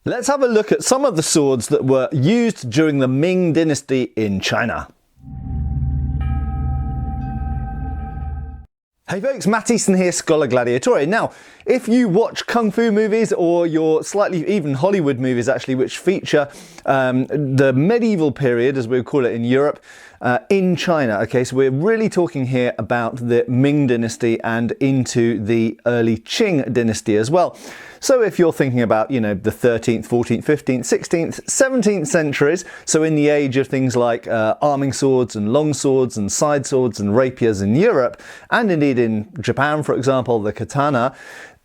Let's have a look at some of the swords that were used during the Ming Dynasty in China. Hey folks, Matt Easton here, Schola Gladiatoria. Now, if you watch Kung Fu movies or your slightly even Hollywood movies actually, which feature the medieval period, as we would call it in Europe, in China, okay, so we're really talking here about the Ming Dynasty and into the early Qing Dynasty as well. So if you're thinking about, you know, the 13th, 14th, 15th, 16th, 17th centuries, so in the age of things like arming swords and long swords and side swords and rapiers in Europe, and indeed in Japan, for example, the katana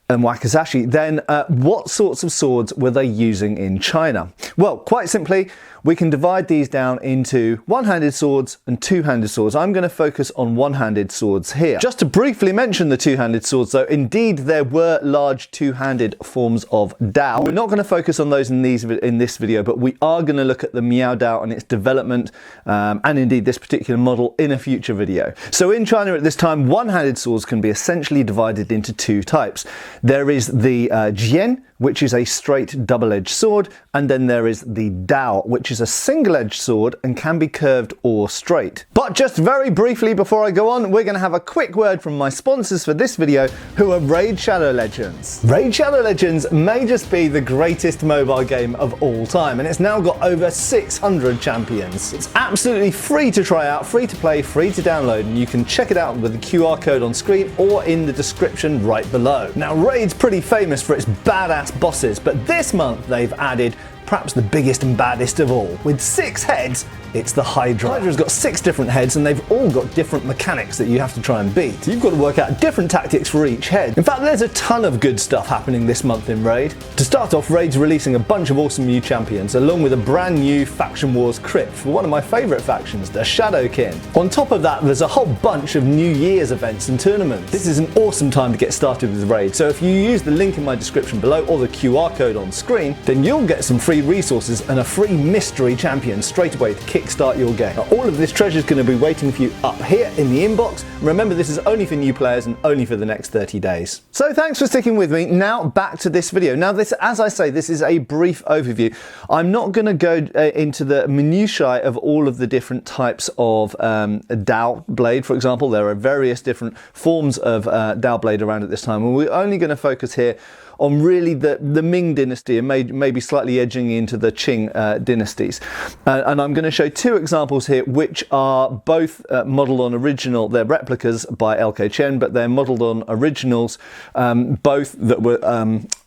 and wakizashi, then what sorts of swords were they using in China? Well, quite simply, we can divide these down into one-handed swords and two-handed swords. I'm going to focus on one-handed swords here. Just to briefly mention the two-handed swords though, indeed there were large two-handed forms of dao. We're not going to focus on those in this video, but we are going to look at the Miao Dao and its development, and indeed this particular model in a future video. So in China at this time, one-handed swords can be essentially divided into two types. There is the jian, which is a straight double-edged sword, and then there is the dao, which is a single-edged sword and can be curved or straight. But just very briefly before I go on, we're going to have a quick word from my sponsors for this video, who are Raid Shadow Legends. Raid Shadow Legends may just be the greatest mobile game of all time, and it's now got over 600 champions. It's absolutely free to try out, free to play, free to download, and you can check it out with the QR code on screen or in the description right below. Now, Raid's pretty famous for its badass bosses, but this month they've added perhaps the biggest and baddest of all. With 6 heads, it's the Hydra. Hydra's got 6 different heads and they've all got different mechanics that you have to try and beat. You've got to work out different tactics for each head. In fact, there's a ton of good stuff happening this month in Raid. To start off, Raid's releasing a bunch of awesome new champions, along with a brand new Faction Wars crypt for one of my favourite factions, the Shadowkin. On top of that, there's a whole bunch of New Year's events and tournaments. This is an awesome time to get started with Raid, so if you use the link in my description below or the QR code on screen, then you'll get some free resources and a free mystery champion straight away to kickstart your game. Now, all of this treasure is going to be waiting for you up here in the inbox. Remember, this is only for new players and only for the next 30 days. So thanks for sticking with me. Now back to this video. Now this, as I say, this is a brief overview. I'm not going to go into the minutiae of all of the different types of Dao blade, for example. There are various different forms of Dao blade around at this time, and we're only going to focus here on really the Ming Dynasty and maybe slightly edging into the Qing dynasties. And I'm going to show 2 examples here, which are both modelled on original. They're replicas by LK Chen, but they're modelled on originals, both that were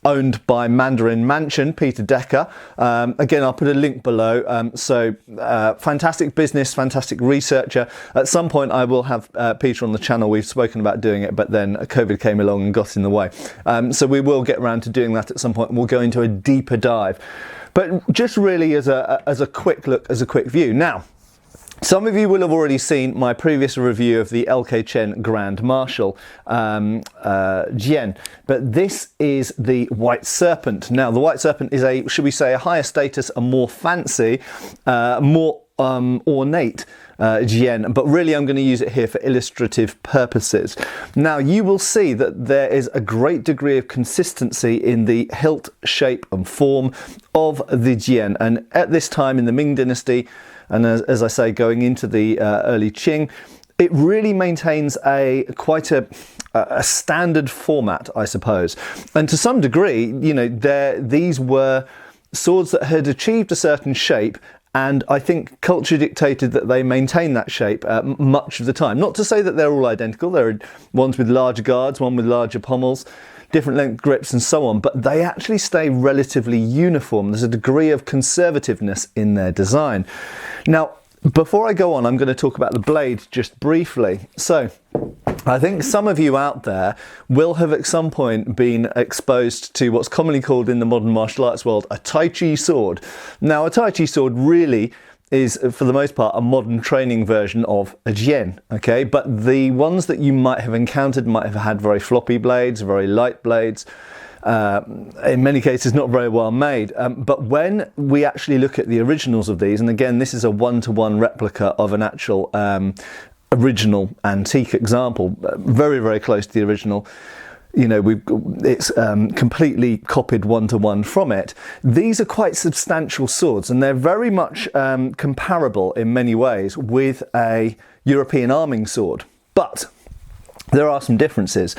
owned by Mandarin Mansion, Peter Decker. Again, I'll put a link below. Fantastic business, fantastic researcher. At some point I will have Peter on the channel. We've spoken about doing it, but then COVID came along and got in the way. So we will get around to doing that at some point, and we'll go into a deeper dive. But just really as a quick look, as a quick view. Now, some of you will have already seen my previous review of the LK Chen Grand Marshal jian, but this is the White Serpent. Now, the White Serpent is a, should we say, a higher status, a more fancy, more ornate jian, but really I'm going to use it here for illustrative purposes. Now, you will see that there is a great degree of consistency in the hilt shape and form of the jian, and at this time in the Ming Dynasty, and as I say, going into the early Qing, it really maintains quite a standard format, I suppose. And to some degree, you know, these were swords that had achieved a certain shape, and I think culture dictated that they maintain that shape much of the time. Not to say that they're all identical. There are ones with larger guards, one with larger pommels, different length grips and so on, but they actually stay relatively uniform. There's a degree of conservativeness in their design. Now, before I go on, I'm going to talk about the blade just briefly. So, I think some of you out there will have at some point been exposed to what's commonly called in the modern martial arts world a Tai Chi sword. Now, a Tai Chi sword really is, for the most part, a modern training version of a jian, okay? But the ones that you might have encountered might have had very floppy blades, very light blades, in many cases not very well made. But when we actually look at the originals of these, and again, this is a one-to-one replica of an actual original antique example, very, very close to the original, you know, it's completely copied one-to-one from it. These are quite substantial swords, and they're very much comparable in many ways with a European arming sword. But there are some differences.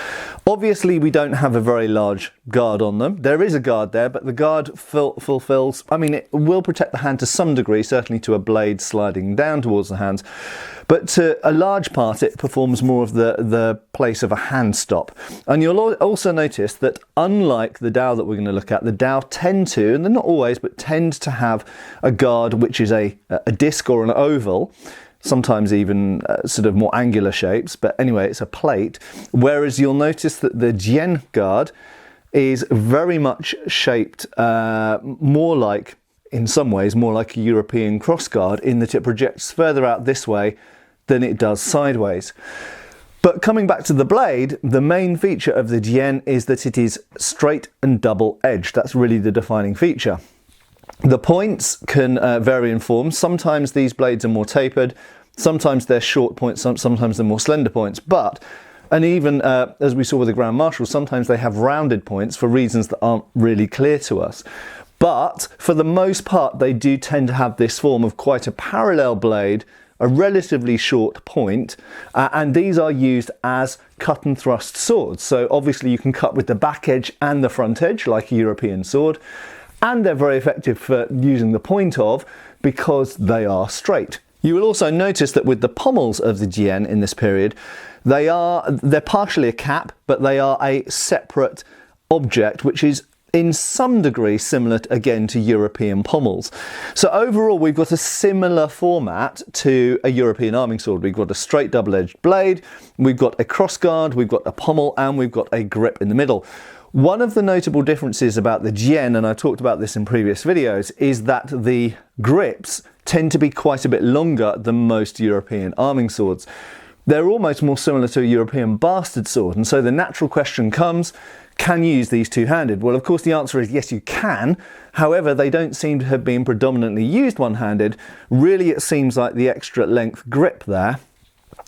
Obviously, we don't have a very large guard on them. There is a guard there, but the guard fulfills, I mean, it will protect the hand to some degree, certainly to a blade sliding down towards the hands. But to a large part, it performs more of the place of a hand stop. And you'll also notice that unlike the Dao that we're going to look at, the Dao tend to, and they're not always, but tend to have a guard which is a disc or an oval, sometimes even sort of more angular shapes, but anyway, it's a plate. Whereas you'll notice that the jian guard is very much shaped more like, in some ways, more like a European cross guard, in that it projects further out this way than it does sideways. But coming back to the blade, the main feature of the jian is that it is straight and double-edged. That's really the defining feature. The points can vary in form. Sometimes these blades are more tapered, sometimes they're short points, sometimes they're more slender points, and even as we saw with the Grand Marshal, sometimes they have rounded points for reasons that aren't really clear to us. But for the most part, they do tend to have this form of quite a parallel blade, a relatively short point, and these are used as cut and thrust swords. So obviously you can cut with the back edge and the front edge like a European sword, and they're very effective for using the point of because they are straight. You will also notice that with the pommels of the jian in this period, they're partially a cap, but they are a separate object, which is in some degree similar again to European pommels. So overall we've got a similar format to a European arming sword. We've got a straight double-edged blade, we've got a crossguard, we've got a pommel, and we've got a grip in the middle. One of the notable differences about the jian, and I talked about this in previous videos, is that the grips tend to be quite a bit longer than most European arming swords. They're almost more similar to a European bastard sword, and so the natural question comes, can you use these two-handed? Well, of course the answer is yes, you can. However, they don't seem to have been predominantly used one-handed. Really, it seems like the extra length grip there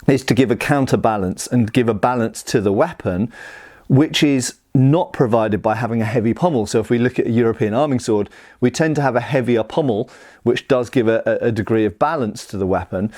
is to give a counterbalance and give a balance to the weapon, which is not provided by having a heavy pommel. So if we look at a European arming sword, we tend to have a heavier pommel, which does give a degree of balance to the weapon,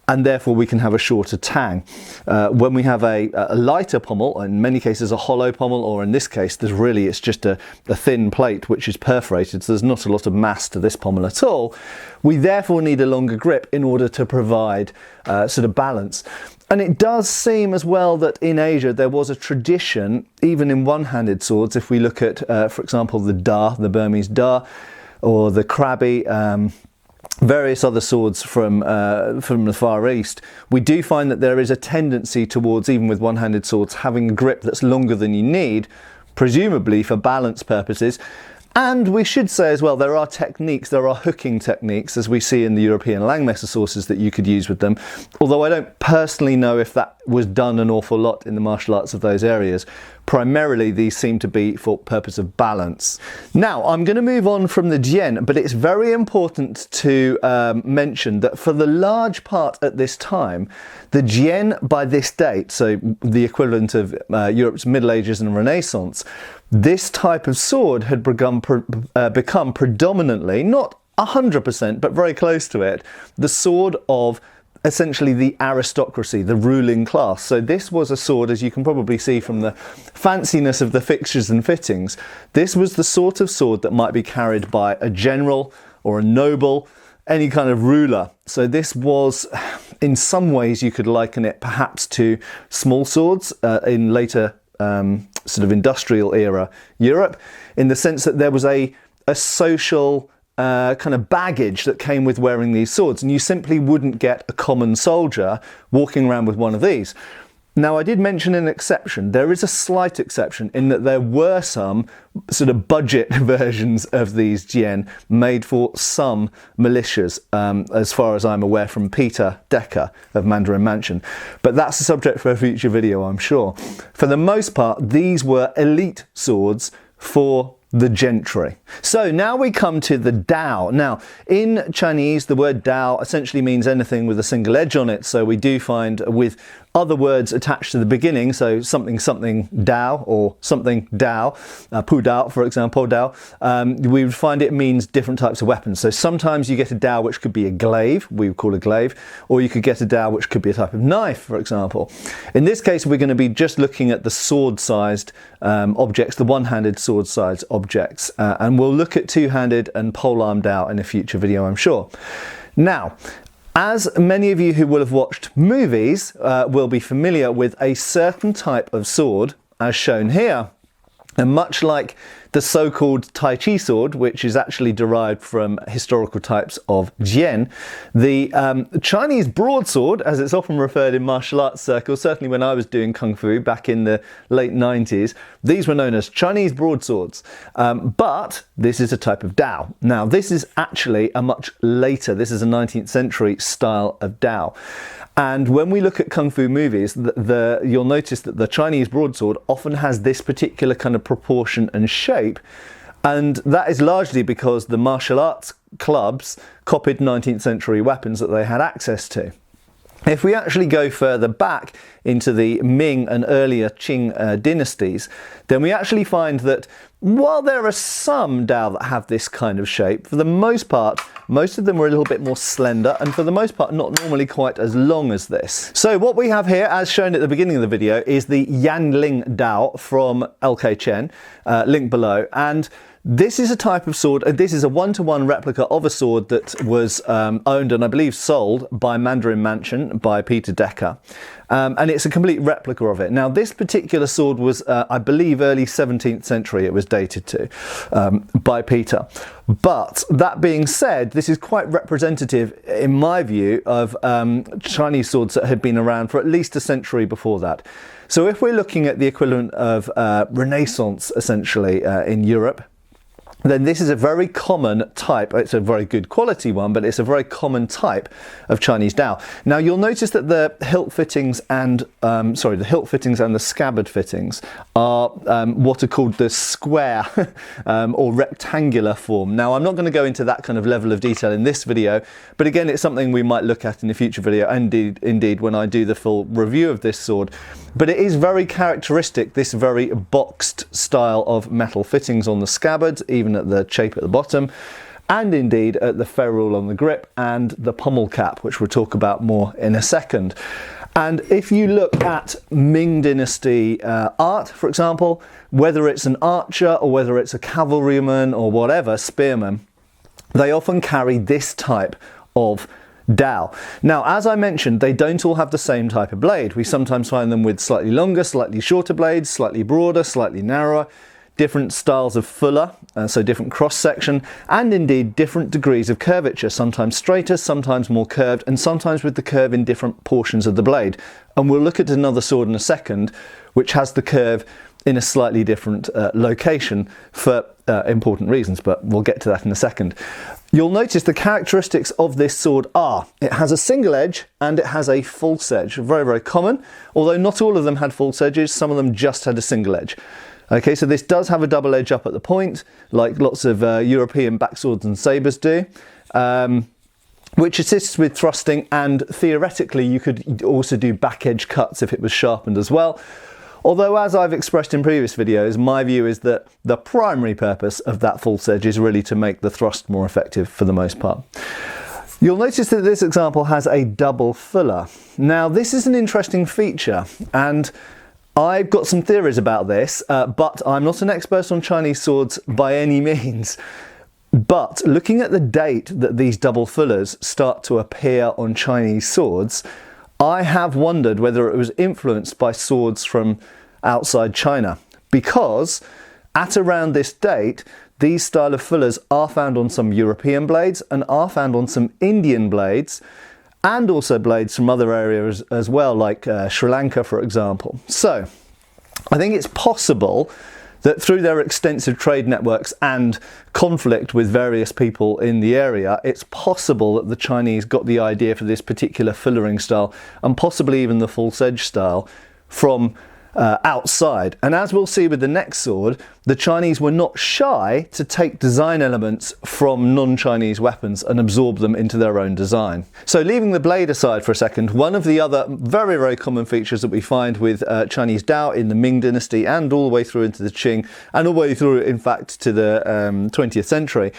and therefore we can have a shorter tang. When we have a lighter pommel, in many cases a hollow pommel, or in this case it's just a thin plate which is perforated, so there's not a lot of mass to this pommel at all, we therefore need a longer grip in order to provide sort of balance. And it does seem as well that in Asia there was a tradition, even in one-handed swords, if we look at, for example, the Da, the Burmese Da, or the Krabi, various other swords from the Far East, we do find that there is a tendency towards, even with one-handed swords, having a grip that's longer than you need, presumably for balance purposes. And we should say as well, there are techniques, there are hooking techniques, as we see in the European Langmesser sources, that you could use with them. Although I don't personally know if that was done an awful lot in the martial arts of those areas. Primarily, these seem to be for purpose of balance. Now, I'm going to move on from the jian, but it's very important to mention that for the large part at this time, the jian by this date, so the equivalent of Europe's Middle Ages and Renaissance, this type of sword had become predominantly, not 100%, but very close to it, the sword of essentially the aristocracy, the ruling class. So this was a sword, as you can probably see from the fanciness of the fixtures and fittings, this was the sort of sword that might be carried by a general or a noble, any kind of ruler. So this was, in some ways you could liken it perhaps to small swords in later sort of industrial era Europe, in the sense that there was a social kind of baggage that came with wearing these swords, and you simply wouldn't get a common soldier walking around with one of these. Now, I did mention an exception. There is a slight exception in that there were some sort of budget versions of these jian made for some militias, as far as I'm aware, from Peter Decker of Mandarin Mansion. But that's a subject for a future video, I'm sure. For the most part, these were elite swords for the gentry. So now we come to the Dao. Now, in Chinese, the word Dao essentially means anything with a single edge on it. So we do find with other words attached to the beginning, so something something Dao or something Dao, Pu Dao, for example, Dao, we would find it means different types of weapons. So sometimes you get a Dao which could be a glaive, we would call a glaive, or you could get a Dao which could be a type of knife, for example. In this case, we're going to be just looking at the sword-sized objects, the one-handed sword-sized objects, and we'll look at two-handed and pole-arm Dao in a future video, I'm sure. Now, as many of you who will have watched movies will be familiar with a certain type of sword, as shown here. And much like the so-called Tai Chi sword, which is actually derived from historical types of jian, the Chinese broadsword, as it's often referred in martial arts circles, certainly when I was doing Kung Fu back in the late 90s, these were known as Chinese broadswords. But this is a type of Dao. Now, this is actually a much later, this is a 19th century style of Dao. And when we look at Kung Fu movies, you'll notice that the Chinese broadsword often has this particular kind of proportion and shape. And that is largely because the martial arts clubs copied 19th century weapons that they had access to. If we actually go further back into the Ming and earlier Qing dynasties, then we actually find that while there are some Dao that have this kind of shape, for the most part, most of them were a little bit more slender and for the most part not normally quite as long as this. So what we have here, as shown at the beginning of the video, is the Yanling Dao from LK Chen, linked below. And this is a type of sword, this is a one-to-one replica of a sword that was owned and I believe sold by Mandarin Mansion by Peter Decker. And it's a complete replica of it. Now this particular sword was, I believe, early 17th century it was dated to by Peter. But that being said, this is quite representative, in my view, of Chinese swords that had been around for at least a century before that. So if we're looking at the equivalent of Renaissance, essentially, in Europe, then this is a very common type. It's a very good quality one, but it's a very common type of Chinese Dao. Now you'll notice that the hilt fittings and the scabbard fittings are what are called the square or rectangular form. Now I'm not going to go into that kind of level of detail in this video, but again it's something we might look at in a future video, and indeed when I do the full review of this sword. But it is very characteristic, this very boxed style of metal fittings on the scabbard, even at the shape at the bottom, and indeed at the ferrule on the grip and the pommel cap, which we'll talk about more in a second. And if you look at Ming Dynasty art, for example, whether it's an archer or whether it's a cavalryman or whatever, spearman, they often carry this type of Dao. Now, as I mentioned, they don't all have the same type of blade. We sometimes find them with slightly longer, slightly shorter blades, slightly broader, slightly narrower, different styles of fuller, so different cross section, and indeed different degrees of curvature, sometimes straighter, sometimes more curved, and sometimes with the curve in different portions of the blade. And we'll look at another sword in a second, which has the curve in a slightly different location for important reasons, but we'll get to that in a second. You'll notice the characteristics of this sword are, it has a single edge and it has a false edge. Very, very common, although not all of them had false edges, some of them just had a single edge. Okay, so this does have a double edge up at the point, like lots of European backswords and sabres do, which assists with thrusting, and theoretically you could also do back edge cuts if it was sharpened as well. Although, as I've expressed in previous videos, my view is that the primary purpose of that false edge is really to make the thrust more effective for the most part. You'll notice that this example has a double fuller. Now, this is an interesting feature, and I've got some theories about this, but I'm not an expert on Chinese swords by any means. But looking at the date that these double fullers start to appear on Chinese swords, I have wondered whether it was influenced by swords from outside China, because at around this date, these style of fullers are found on some European blades and are found on some Indian blades, and also blades from other areas as well, like Sri Lanka, for example. So I think it's possible that through their extensive trade networks and conflict with various people in the area, it's possible that the Chinese got the idea for this particular fullering style, and possibly even the false edge style, from outside. And as we'll see with the next sword, the Chinese were not shy to take design elements from non-Chinese weapons and absorb them into their own design. So leaving the blade aside for a second, one of the other very, very common features that we find with Chinese Dao in the Ming Dynasty and all the way through into the Qing and all the way through, in fact, to the 20th century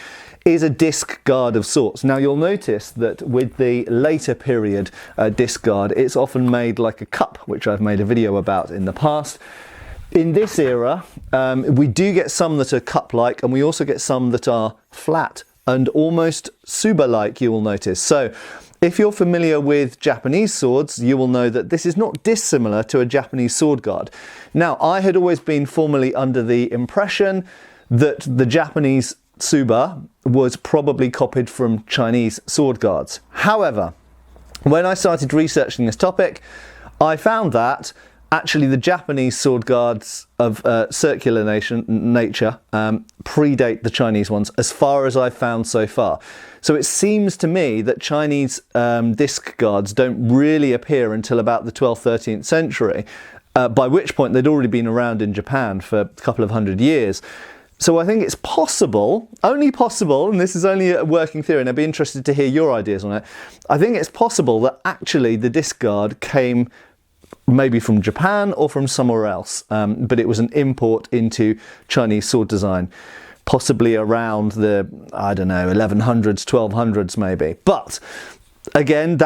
is a disc guard of sorts. Now you'll notice that with the later period disc guard, it's often made like a cup, which I've made a video about in the past. In this era, we do get some that are cup-like, and we also get some that are flat and almost tsuba-like, you will notice. So if you're familiar with Japanese swords, you will know that this is not dissimilar to a Japanese sword guard. Now, I had always been formerly under the impression that the Japanese tsuba was probably copied from Chinese sword guards. However, when I started researching this topic, I found that actually the Japanese sword guards of circular nature predate the Chinese ones, as far as I've found so far. So it seems to me that Chinese disc guards don't really appear until about the 12th, 13th century, by which point they'd already been around in Japan for a couple of hundred years. So I think it's possible, only possible, and this is only a working theory, and I'd be interested to hear your ideas on it. I think it's possible that actually the disc guard came maybe from Japan or from somewhere else, but it was an import into Chinese sword design, possibly around the, I don't know, 1100s, 1200s maybe. But again,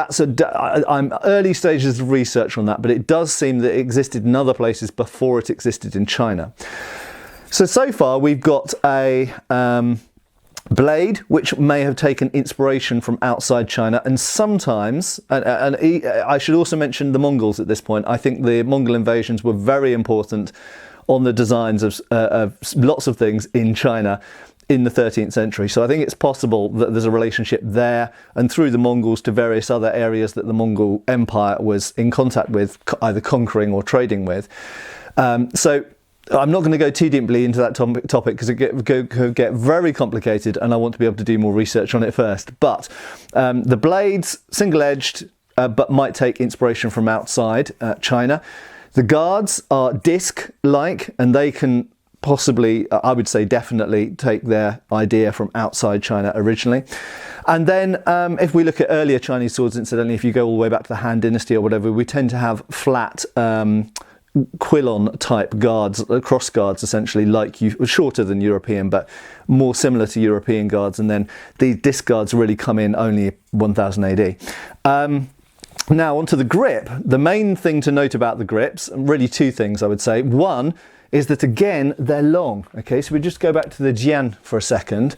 I'm early stages of research on that, but it does seem that it existed in other places before it existed in China. So far we've got a blade which may have taken inspiration from outside China, and sometimes, and I should also mention the Mongols at this point. I think the Mongol invasions were very important on the designs of lots of things in China in the 13th century. So I think it's possible that there's a relationship there and through the Mongols to various other areas that the Mongol Empire was in contact with, either conquering or trading with. So I'm not going to go too deeply into that topic because it could get very complicated, and I want to be able to do more research on it first. But the blades, single-edged, but might take inspiration from outside China. The guards are disc-like, and they can possibly, I would say definitely, take their idea from outside China originally. And then if we look at earlier Chinese swords, incidentally, if you go all the way back to the Han Dynasty or whatever, we tend to have flat quillon type guards, cross guards essentially, shorter than European but more similar to European guards, and then the disc guards really come in only 1000 AD. Now onto the grip. The main thing to note about the grips, really two things I would say. One is that again they're long. Okay, so we just go back to the jian for a second.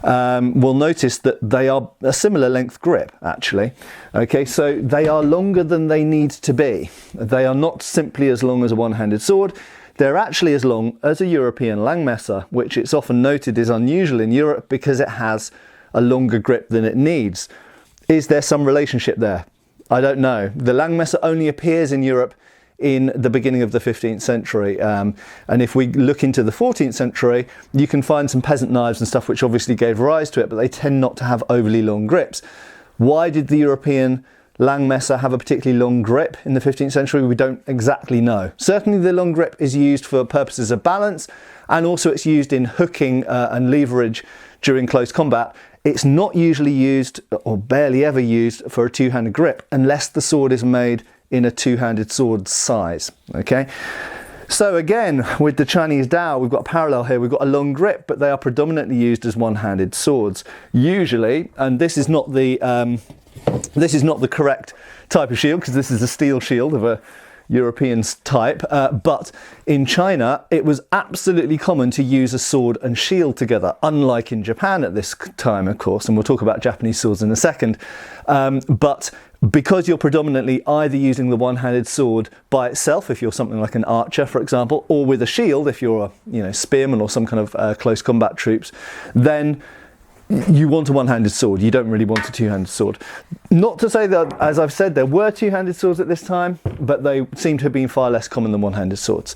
We'll notice that they are a similar length grip actually. Okay, so they are longer than they need to be. They are not simply as long as a one-handed sword. They're actually as long as a European Langmesser, which it's often noted is unusual in Europe because it has a longer grip than it needs. Is there some relationship there? I don't know. The Langmesser only appears in Europe in the beginning of the 15th century. And if we look into the 14th century, you can find some peasant knives and stuff which obviously gave rise to it, but they tend not to have overly long grips. Why did the European Langmesser have a particularly long grip in the 15th century? We don't exactly know. Certainly the long grip is used for purposes of balance, and also it's used in hooking and leverage during close combat. It's not usually used, or barely ever used, for a two-handed grip unless the sword is made in a two-handed sword size. Okay, so again with the Chinese Dao we've got a parallel here. We've got a long grip, but they are predominantly used as one-handed swords usually, and this is not the correct type of shield because this is a steel shield of a European type, but in China it was absolutely common to use a sword and shield together, unlike in Japan at this time, of course, and we'll talk about Japanese swords in a second. But because you're predominantly either using the one-handed sword by itself, if you're something like an archer, for example, or with a shield, if you're a spearman or some kind of close combat troops, then you want a one-handed sword. You don't really want a two-handed sword. Not to say that, as I've said, there were two-handed swords at this time, but they seem to have been far less common than one-handed swords.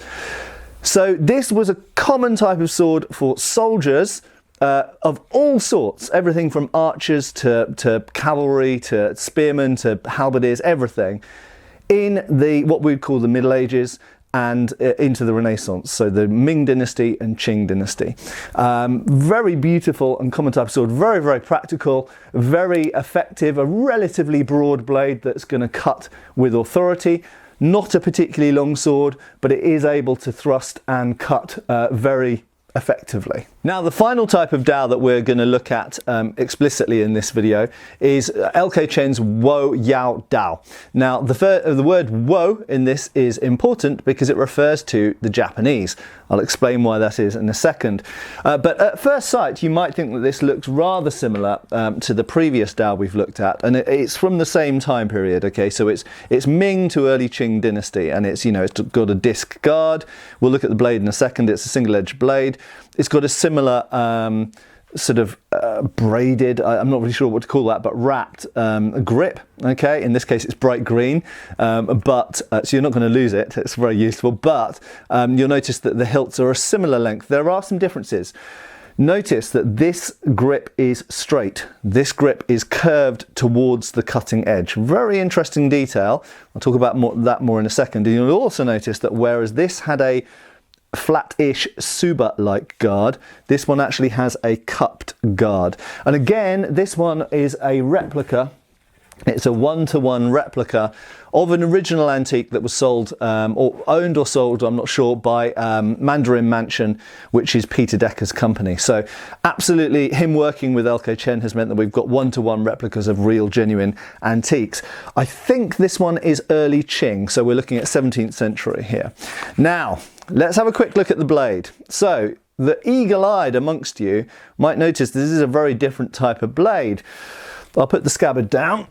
So this was a common type of sword for soldiers of all sorts, everything from archers to cavalry to spearmen to halberdiers, everything, in what we'd call the Middle Ages and into the Renaissance, so the Ming Dynasty and Qing Dynasty. Very beautiful and common type of sword, very, very practical, very effective, a relatively broad blade that's going to cut with authority. Not a particularly long sword, but it is able to thrust and cut very effectively. Now, the final type of Dao that we're going to look at explicitly in this video is LK Chen's Wo Yao Dao. Now, the word Wo in this is important because it refers to the Japanese. I'll explain why that is in a second. But at first sight, you might think that this looks rather similar to the previous Dao we've looked at, and it's from the same time period. Okay, so it's Ming to early Qing Dynasty, and it's got a disc guard. We'll look at the blade in a second. It's a single-edged blade. It's got a similar sort of braided, I'm not really sure what to call that, but wrapped grip. Okay, in this case it's bright green, but so you're not going to lose it. It's very useful, but you'll notice that the hilts are a similar length. There are some differences. Notice that this grip is straight. This grip is curved towards the cutting edge. Very interesting detail. I'll talk about that more in a second. And you'll also notice that whereas this had a flat-ish Suba-like guard, this one actually has a cupped guard. And again, this one is a replica. It's a one-to-one replica of an original antique that was sold, or owned or sold, I'm not sure, by Mandarin Mansion, which is Peter Decker's company. So absolutely, him working with LK Chen has meant that we've got one-to-one replicas of real, genuine antiques. I think this one is early Qing, so we're looking at 17th century here. Now, let's have a quick look at the blade. So the eagle-eyed amongst you might notice this is a very different type of blade. I'll put the scabbard down.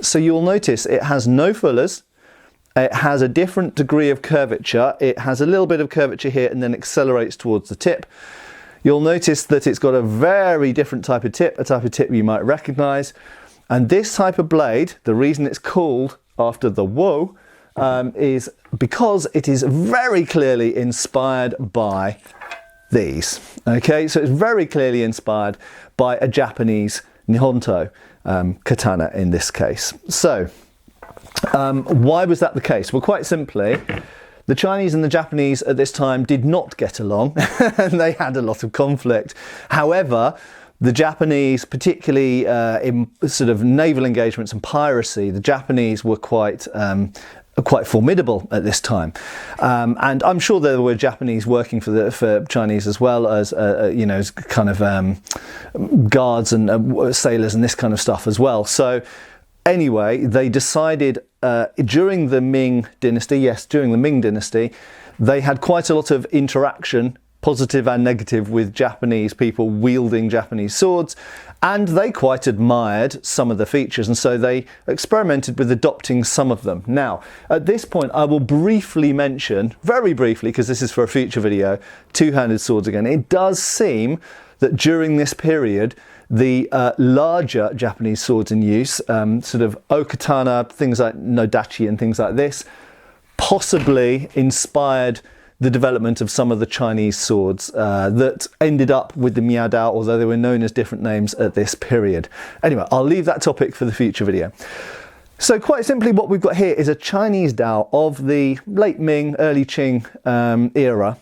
So you'll notice it has no fullers. It has a different degree of curvature. It has a little bit of curvature here and then accelerates towards the tip. You'll notice that it's got a very different type of tip, a type of tip you might recognize. And this type of blade, the reason it's called after the Wo, is because it is very clearly inspired by these. Okay, so it's very clearly inspired by a Japanese Nihonto katana in this case. So why was that the case? Well, quite simply, the Chinese and the Japanese at this time did not get along and they had a lot of conflict. However, the Japanese, particularly in sort of naval engagements and piracy, the Japanese were quite formidable at this time, and I'm sure there were Japanese working for Chinese as well as as kind of guards and sailors and this kind of stuff as well. So anyway, they decided during the Ming Dynasty, they had quite a lot of interaction, positive and negative, with Japanese people wielding Japanese swords, and they quite admired some of the features, and so they experimented with adopting some of them. Now, at this point, I will briefly mention, very briefly, because this is for a future video, two-handed swords again. It does seem that during this period, the larger Japanese swords in use, sort of okatana, things like nodachi and things like this, possibly inspired the development of some of the Chinese swords that ended up with the Miao Dao, although they were known as different names at this period. Anyway, I'll leave that topic for the future video. So quite simply, what we've got here is a Chinese Dao of the late Ming, early Qing era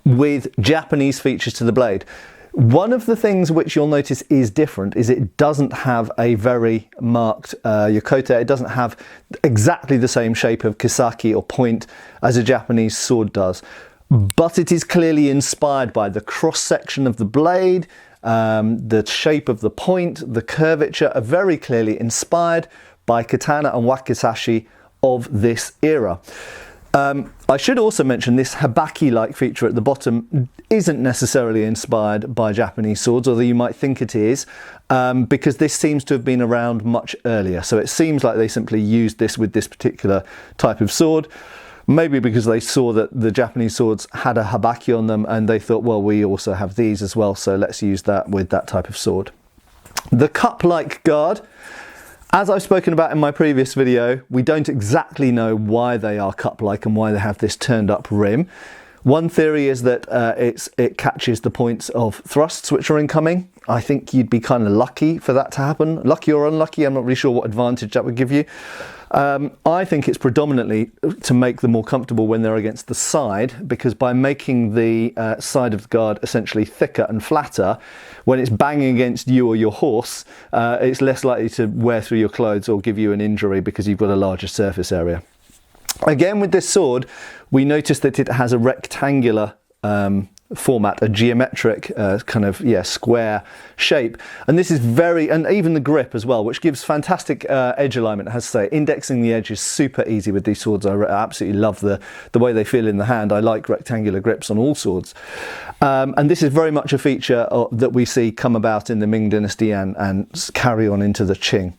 with Japanese features to the blade. One of the things which you'll notice is different is it doesn't have a very marked yokota. It doesn't have exactly the same shape of kisaki or point as a Japanese sword does, but it is clearly inspired by the cross section of the blade, the shape of the point, the curvature are very clearly inspired by katana and wakizashi of this era. I should also mention this habaki-like feature at the bottom isn't necessarily inspired by Japanese swords, although you might think it is, because this seems to have been around much earlier. So it seems like they simply used this with this particular type of sword, maybe because they saw that the Japanese swords had a habaki on them and they thought, well, we also have these as well, so let's use that with that type of sword. The cup-like guard, as I've spoken about in my previous video, we don't exactly know why they are cup-like and why they have this turned up rim. One theory is that it catches the points of thrusts which are incoming. I think you'd be kind of lucky for that to happen. Lucky or unlucky, I'm not really sure what advantage that would give you. I think it's predominantly to make them more comfortable when they're against the side, because by making the side of the guard essentially thicker and flatter, when it's banging against you or your horse, it's less likely to wear through your clothes or give you an injury because you've got a larger surface area. Again, with this sword, we notice that it has a rectangular format, a geometric kind of square shape, and this is and even the grip as well, which gives fantastic edge alignment. I have to say, indexing the edge is super easy with these swords. I absolutely love the way they feel in the hand. I like rectangular grips on all swords, and this is very much a feature that we see come about in the Ming Dynasty and carry on into the Qing.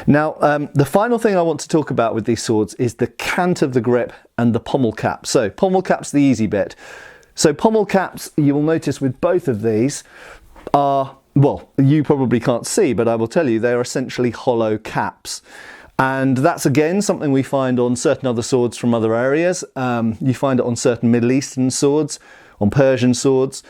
Now, the final thing I want to talk about with these swords is the cant of the grip and the pommel cap. So pommel cap's the easy bit. So pommel caps, you will notice with both of these are, well, you probably can't see, but I will tell you, they are essentially hollow caps. And that's again something we find on certain other swords from other areas. You find it on certain Middle Eastern swords, on Persian swords,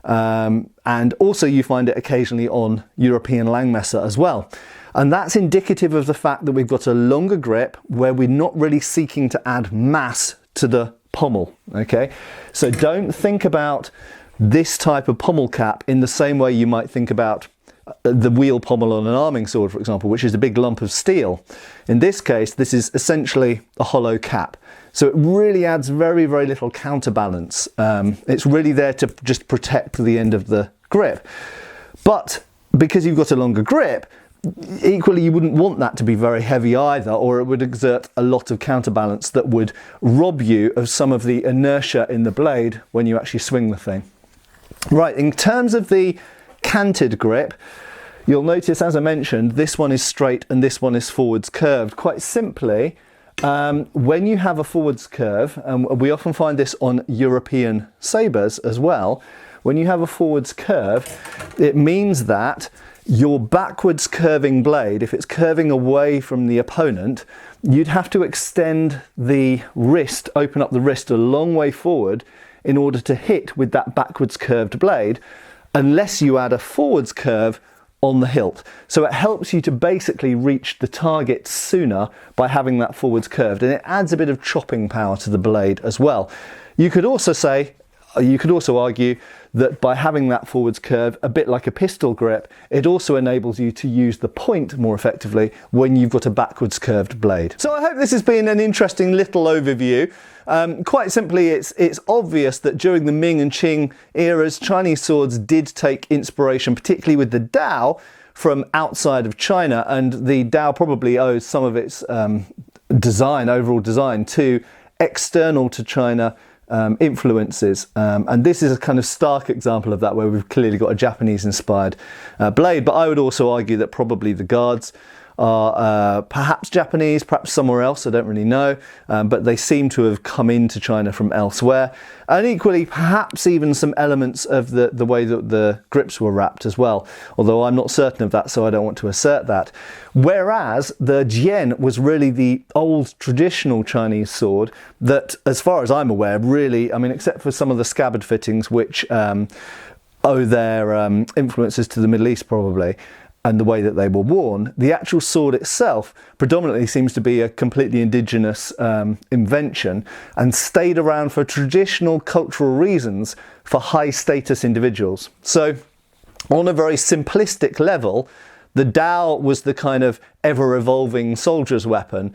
and also you find it occasionally on European Langmesser as well. And that's indicative of the fact that we've got a longer grip where we're not really seeking to add mass to the pommel. Okay, so don't think about this type of pommel cap in the same way you might think about the wheel pommel on an arming sword, for example, which is a big lump of steel. In this case, this is essentially a hollow cap, so it really adds very, very little counterbalance. It's really there to just protect the end of the grip, but because you've got a longer grip, equally you wouldn't want that to be very heavy either, or it would exert a lot of counterbalance that would rob you of some of the inertia in the blade when you actually swing the thing. Right, in terms of the canted grip, you'll notice, as I mentioned, this one is straight and this one is forwards curved. Quite simply, when you have a forwards curve, and we often find this on European sabres as well, when you have a forwards curve, it means that your backwards curving blade, if it's curving away from the opponent, you'd have to extend the wrist, open up the wrist a long way forward in order to hit with that backwards curved blade, unless you add a forwards curve on the hilt. So it helps you to basically reach the target sooner by having that forwards curved, and it adds a bit of chopping power to the blade as well. You could also argue that by having that forwards curve, a bit like a pistol grip, it also enables you to use the point more effectively when you've got a backwards curved blade. So I hope this has been an interesting little overview. Quite simply, it's obvious that during the Ming and Qing eras, Chinese swords did take inspiration, particularly with the Dao, from outside of China, and the Dao probably owes some of its overall design to external to China influences, and this is a kind of stark example of that, where we've clearly got a Japanese inspired blade. But I would also argue that probably the guards are perhaps Japanese, perhaps somewhere else, I don't really know, but they seem to have come into China from elsewhere, and equally perhaps even some elements of the way that the grips were wrapped as well, although I'm not certain of that, so I don't want to assert that. Whereas the jian was really the old traditional Chinese sword that, as far as I'm aware, really, I mean, except for some of the scabbard fittings which owe their influences to the Middle East probably, and the way that they were worn, the actual sword itself predominantly seems to be a completely indigenous invention, and stayed around for traditional cultural reasons for high status individuals. So on a very simplistic level, the Dao was the kind of ever-evolving soldier's weapon,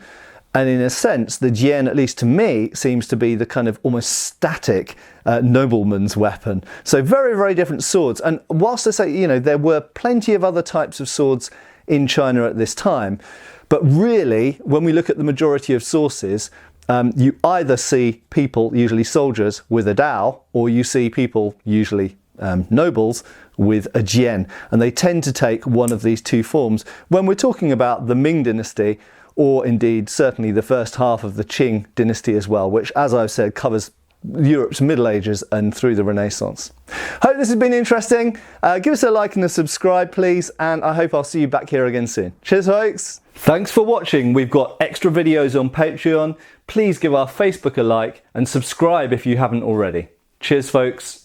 and in a sense the jian, at least to me, seems to be the kind of almost static nobleman's weapon. So very, very different swords. And whilst I say, you know, there were plenty of other types of swords in China at this time, but really when we look at the majority of sources, you either see people, usually soldiers, with a Dao, or you see people, usually nobles, with a jian, and they tend to take one of these two forms when we're talking about the Ming Dynasty, or indeed certainly the first half of the Qing Dynasty as well, which, as I've said, covers Europe's Middle Ages and through the Renaissance. Hope this has been interesting. Give us a like and a subscribe, please, and I hope I'll see you back here again soon. Cheers, folks. Thanks for watching. We've got extra videos on Patreon. Please give our Facebook a like and subscribe if you haven't already. Cheers, folks.